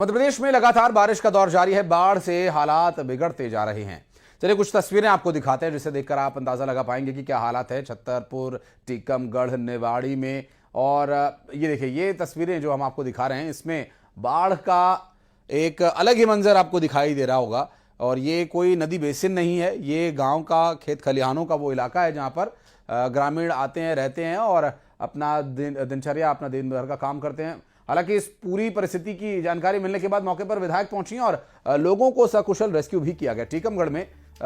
मध्य प्रदेश में लगातार बारिश का दौर जारी है। बाढ़ से हालात बिगड़ते जा रहे हैं। चलिए कुछ तस्वीरें आपको दिखाते हैं जिसे देखकर आप अंदाजा लगा पाएंगे कि क्या हालात है छतरपुर, टीकमगढ़, निवाड़ी में। और ये देखिए, ये तस्वीरें जो हम आपको दिखा रहे हैं इसमें बाढ़ का एक अलग ही मंजर आपको दिखाई दे रहा होगा। और ये कोई नदी बेसिन नहीं है, ये गांव का खेत खलिहानों का वो इलाका है जहां पर ग्रामीण आते हैं, रहते हैं और अपना दिनचर्या, अपना दिन भर का काम करते हैं। हालांकि इस पूरी परिस्थिति की जानकारी मिलने के बाद मौके पर विधायक पहुंची हैं और लोगों को सकुशल रेस्क्यू भी किया गया। टीकमगढ़ में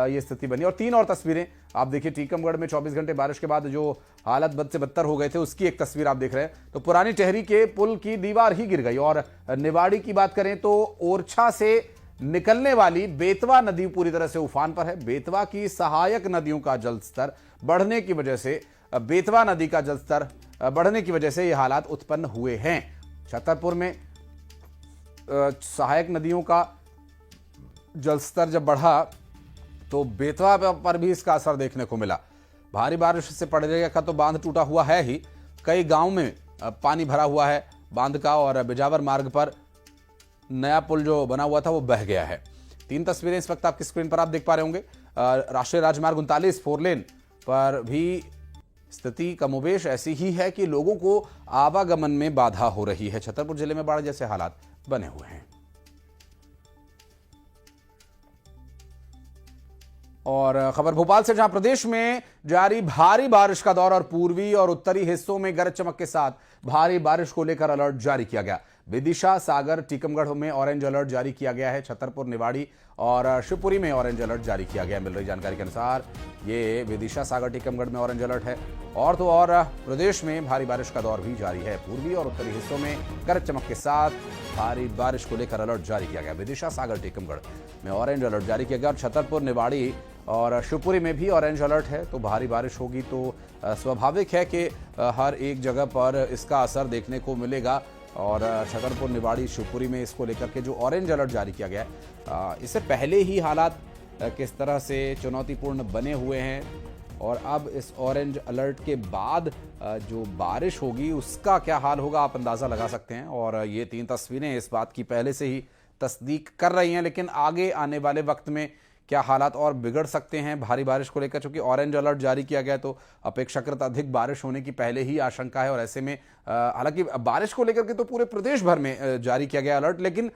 ये स्थिति बनी। और तीन और तस्वीरें आप देखिए। टीकमगढ़ में 24 घंटे बारिश के बाद जो हालत बद से बदतर हो गए थे उसकी एक तस्वीर आप देख रहे हैं। तो पुरानी टेहरी के पुल की दीवार ही गिर गई। और निवाड़ी की बात करें तो ओरछा से निकलने वाली बेतवा नदी पूरी तरह से उफान पर है। बेतवा की सहायक नदियों का जलस्तर बढ़ने की वजह से बेतवा नदी का जलस्तर बढ़ने की वजह से ये हालात उत्पन्न हुए हैं। छतरपुर में सहायक नदियों का जलस्तर जब बढ़ा तो बेतवा पर भी इसका असर देखने को मिला। भारी बारिश से पड़रिया का तो बांध टूटा हुआ है ही, कई गांव में पानी भरा हुआ है बांध का। और बिजावर मार्ग पर नया पुल जो बना हुआ था वो बह गया है। तीन तस्वीरें इस वक्त आपकी स्क्रीन पर आप देख पा रहे होंगे। राष्ट्रीय राजमार्ग 39 4 लेन पर भी स्थिति कमोबेश ऐसी ही है कि लोगों को आवागमन में बाधा हो रही है। छतरपुर जिले में बाढ़ जैसे हालात बने हुए हैं। और खबर भोपाल से, जहां प्रदेश में जारी भारी बारिश का दौर और पूर्वी और उत्तरी हिस्सों में गरज चमक के साथ भारी बारिश को लेकर अलर्ट जारी किया गया। विदिशा, सागर, टीकमगढ़ में ऑरेंज अलर्ट जारी किया गया है। छतरपुर, निवाड़ी और शिवपुरी में ऑरेंज अलर्ट जारी किया गया है। मिल रही जानकारी के अनुसार ये विदिशा, सागर, टीकमगढ़ में ऑरेंज अलर्ट है। और तो और प्रदेश में भारी बारिश का दौर भी जारी है। पूर्वी और उत्तरी हिस्सों में गरज चमक के साथ भारी बारिश को लेकर अलर्ट जारी किया गया। विदिशा, सागर, टीकमगढ़ में ऑरेंज अलर्ट जारी किया गया। और छतरपुर, निवाड़ी और शिवपुरी में भी ऑरेंज अलर्ट है। तो भारी बारिश होगी तो स्वाभाविक है कि हर एक जगह पर इसका असर देखने को मिलेगा। और छतरपुर, निवाड़ी, शिवपुरी में इसको लेकर के जो ऑरेंज अलर्ट जारी किया गया है, इससे पहले ही हालात किस तरह से चुनौतीपूर्ण बने हुए हैं और अब इस ऑरेंज अलर्ट के बाद जो बारिश होगी उसका क्या हाल होगा आप अंदाज़ा लगा सकते हैं। और ये तीन तस्वीरें इस बात की पहले से ही तस्दीक कर रही हैं, लेकिन आगे आने वाले वक्त में क्या हालात और बिगड़ सकते हैं भारी बारिश को लेकर। चूंकि ऑरेंज अलर्ट जारी किया गया तो अपेक्षाकृत अधिक बारिश होने की पहले ही आशंका है। और ऐसे में हालांकि बारिश को लेकर के तो पूरे प्रदेश भर में जारी किया गया अलर्ट, लेकिन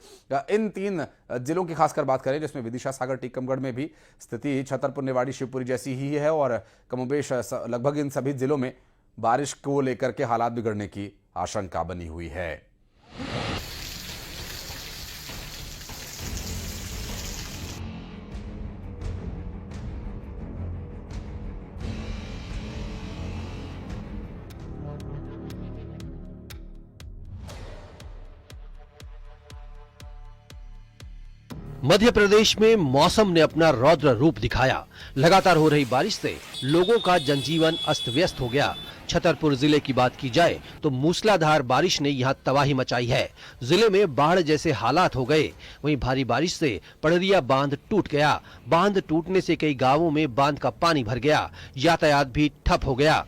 इन तीन जिलों की खासकर बात करें जिसमें विदिशा, सागर, टीकमगढ़ में भी स्थिति छतरपुर, निवाड़ी, शिवपुरी जैसी ही है। और कमोबेश लगभग इन सभी जिलों में बारिश को लेकर के हालात बिगड़ने की आशंका बनी हुई है। मध्य प्रदेश में मौसम ने अपना रौद्र रूप दिखाया। लगातार हो रही बारिश से लोगों का जनजीवन अस्त व्यस्त हो गया। छतरपुर जिले की बात की जाए तो मूसलाधार बारिश ने यहां तबाही मचाई है। जिले में बाढ़ जैसे हालात हो गए। वहीं भारी बारिश से पड़रिया बांध टूट गया। बांध टूटने से कई गांवों में बांध का पानी भर गया। यातायात भी ठप हो गया।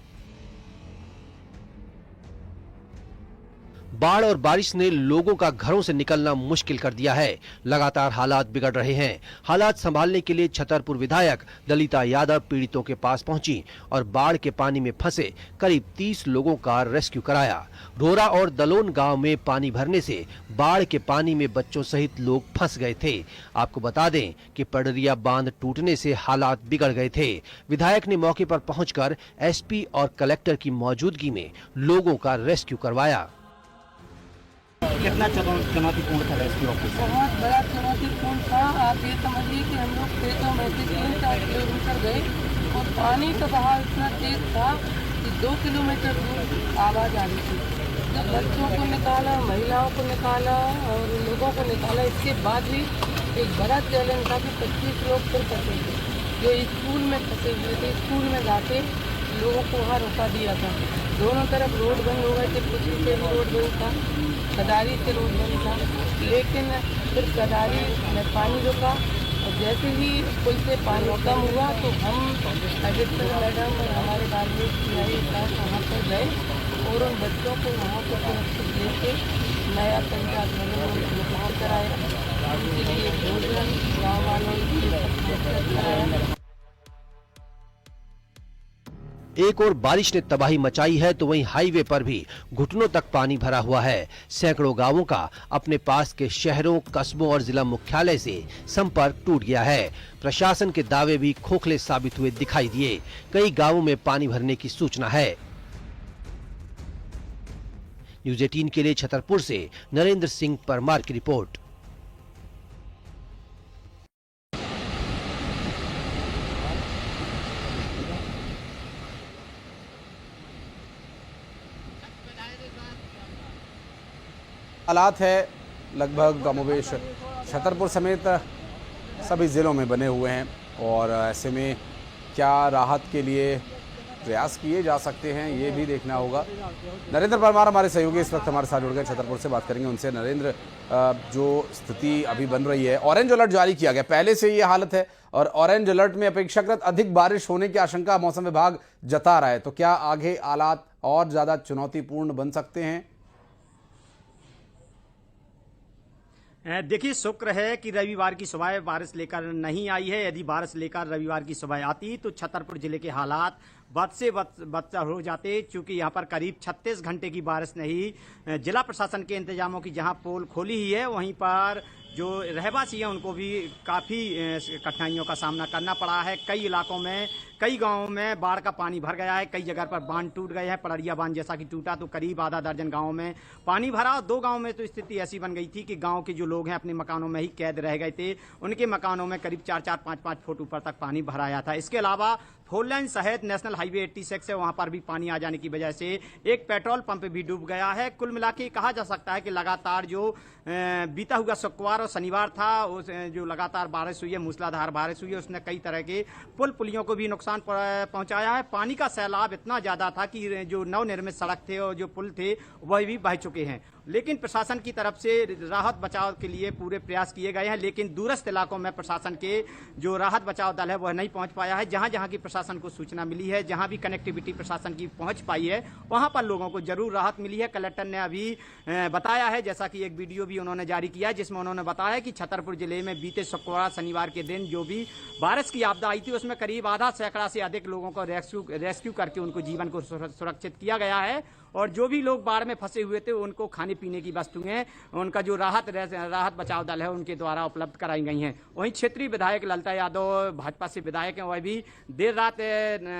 बाढ़ और बारिश ने लोगों का घरों से निकलना मुश्किल कर दिया है। लगातार हालात बिगड़ रहे हैं। हालात संभालने के लिए छतरपुर विधायक ललिता यादव पीड़ितों के पास पहुंची और बाढ़ के पानी में फंसे करीब 30 लोगों का रेस्क्यू कराया। रोरा और दलोन गांव में पानी भरने से बाढ़ के पानी में बच्चों सहित लोग फंस गए थे। आपको बता दें कि पड़रिया बांध टूटने से हालात बिगड़ गए थे। विधायक ने मौके पर पहुंचकर एसपी और कलेक्टर की मौजूदगी में लोगों का रेस्क्यू करवाया। कितना चुनौतीपूर्ण था रेस्क्यू ऑपरेशन? बहुत बड़ा चुनौतीपूर्ण था। आप ये समझिए कि हम लोग खेतों में से 3-4 किलोमीटर गए और पानी का बहाव इतना तेज था कि 2 किलोमीटर दूर आवाज़ आ रही थी। जब बच्चों को निकाला, महिलाओं को निकाला और लोगों को निकाला, इसके बाद भी एक बड़ा चैलेंज था कि 25 लोग फिर फंसे थे जो स्कूल में फंसे हुए थे। स्कूल में जाके लोगों को वहाँ रोका दिया था। दोनों तरफ रोड बंद हो गए थे। कुछ से भी रोड बंद था, कदारी से रोड बंद था, लेकिन फिर कदारी में पानी रुका और जैसे ही पुल से पानी कम हुआ तो हम एडिटर मैडम और हमारे बारहवीं स्टाफ वहाँ पर गए और उन बच्चों को वहाँ पर सुरक्षित लेके नया पंचायत में काम कराया, उनके लिए भोजन गाँव वालों के लिए सब कराया। एक और बारिश ने तबाही मचाई है तो वहीं हाईवे पर भी घुटनों तक पानी भरा हुआ है। सैकड़ों गांवों का अपने पास के शहरों, कस्बों और जिला मुख्यालय से संपर्क टूट गया है। प्रशासन के दावे भी खोखले साबित हुए दिखाई दिए। कई गांवों में पानी भरने की सूचना है। न्यूज़ 18 के लिए छतरपुर से नरेंद्र सिंह परमार की रिपोर्ट। हालात है लगभग कमोबेश छतरपुर समेत सभी ज़िलों में बने हुए हैं और ऐसे में क्या राहत के लिए प्रयास किए जा सकते हैं ये भी देखना होगा। नरेंद्र परमार हमारे सहयोगी इस वक्त हमारे साथ जुड़ गए, छतरपुर से बात करेंगे उनसे। नरेंद्र, जो स्थिति अभी बन रही है, ऑरेंज अलर्ट जारी किया गया, पहले से ये हालत है और ऑरेंज अलर्ट में अपेक्षाकृत अधिक बारिश होने की आशंका मौसम विभाग जता रहा है, तो क्या आगे हालात और ज़्यादा चुनौतीपूर्ण बन सकते हैं? देखिए, शुक्र है कि रविवार की सुबह बारिश लेकर नहीं आई है। यदि बारिश लेकर रविवार की सुबह आती तो छतरपुर जिले के हालात बद से बदतर हो जाते, क्योंकि यहाँ पर करीब 36 घंटे की बारिश नहीं। जिला प्रशासन के इंतजामों की जहाँ पोल खोली ही है, वहीं पर जो रहवासी हैं उनको भी काफ़ी कठिनाइयों का सामना करना पड़ा है। कई इलाकों में, कई गांवों में बाढ़ का पानी भर गया है। कई जगह पर बांध टूट गए हैं। पड़रिया बांध जैसा कि टूटा तो करीब आधा दर्जन गांवों में पानी भरा। 2 गांवों में तो स्थिति ऐसी बन गई थी कि गांव के जो लोग हैं अपने मकानों में ही कैद रह गए थे। उनके मकानों में करीब 4-4, 5-5 फुट ऊपर तक पानी भर आया था। इसके अलावा 4 लेन सहित नेशनल हाईवे 86 है, वहां पर भी पानी आ जाने की वजह से एक पेट्रोल पंप भी डूब गया है। कुल मिला के कहा जा सकता है कि लगातार जो बीता हुआ शुक्रवार और शनिवार था, उस जो लगातार बारिश हुई है, मूसलाधार बारिश हुई है, उसने कई तरह के पुल पुलियों को भी नुकसान पहुंचाया है। पानी का सैलाब इतना ज्यादा था कि जो नवनिर्मित सड़क थे और जो पुल थे वह भी बह चुके हैं। लेकिन प्रशासन की तरफ से राहत बचाव के लिए पूरे प्रयास किए गए हैं, लेकिन दूरस्थ इलाकों में प्रशासन के जो राहत बचाव दल है वह नहीं पहुंच पाया है। जहां जहां की प्रशासन को सूचना मिली है, जहां भी कनेक्टिविटी प्रशासन की पहुंच पाई है, वहां पर लोगों को जरूर राहत मिली है। कलेक्टर ने अभी बताया है, जैसा कि एक वीडियो भी उन्होंने जारी किया, जिसमें उन्होंने बताया कि छतरपुर जिले में बीते शुक्रवार शनिवार के दिन जो भी बारिश की आपदा आई थी, उसमें करीब आधा सैकड़ा से अधिक लोगों को रेस्क्यू करके उनको जीवन को सुरक्षित किया गया है। और जो भी लोग बाढ़ में फंसे हुए थे उनको खाने पीने की वस्तुएं, उनका जो राहत बचाव दल है उनके द्वारा उपलब्ध कराई गई हैं। वहीं क्षेत्रीय विधायक ललिता यादव भाजपा से विधायक हैं, वह भी देर रात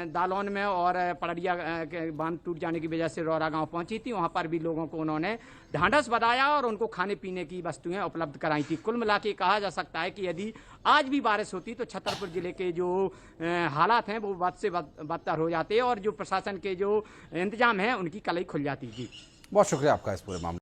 दालौन में और पड़रिया के बांध टूट जाने की वजह से रौरा गांव पहुंची थी। वहां पर भी लोगों को उन्होंने ढांढस बंधाया और उनको खाने पीने की वस्तुएं उपलब्ध कराई थी। कुल मिला के कहा जा सकता है कि यदि आज भी बारिश होती तो छतरपुर जिले के जो हालात हैं वो बद से बदतर हो जाते और जो प्रशासन के जो इंतजाम है उनकी कलई खुल जाती। जी, बहुत शुक्रिया आपका इस पूरे मामले